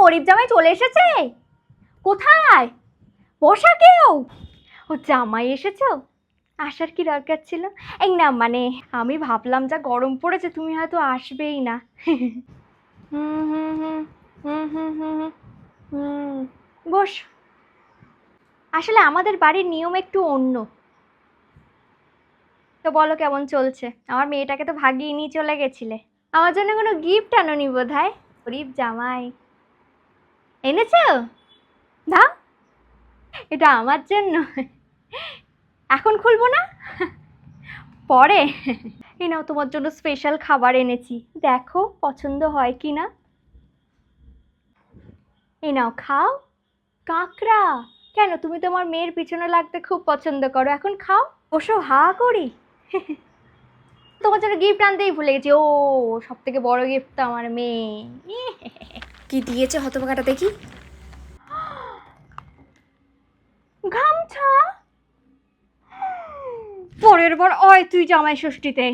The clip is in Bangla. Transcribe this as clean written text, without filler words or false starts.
গরিব জামাই চলে এসেছে? কোথায়? বসা কেউ? ও জামাই এসেছো? আসার কি দরকার ছিল? এই না মানে আমি ভাবলাম যা গরম পড়েছে তুমি হয়তো আসবেই না। হুম হুম হুম হুম হুম হুম হুম বস। আসলে আমাদের বাড়ির নিয়ম একটু অন্য। তো বলো কেমন চলছে? আমার মেয়েটাকে তো ভাগিয়ে নিয়ে চলে গেছিলে। আমার জন্য কোনো গিফট আনোনি বোধহয়। গরিব জামাই এনেছো? দাও, এটা আমার জন্য। এখন খুলবো না, পরে। এই নাও তোমার জন্য স্পেশাল খাবার এনেছি, দেখো পছন্দ হয় কি না। এই নাও খাও। কাঁকড়া? কেন, তুমি তোমার মেয়ের পিছনে লাগতে খুব পছন্দ করো, এখন খাও। বসো, হা করি। তোমার জন্য গিফট আনতেই ভুলে গেছি। ও, সব থেকে বড় গিফট তো আমার মেয়ে। কি দিয়েছে হতভাগাটা দেখি? গামছা? পরের বার অয় তুই জামাই ষষ্ঠীতে।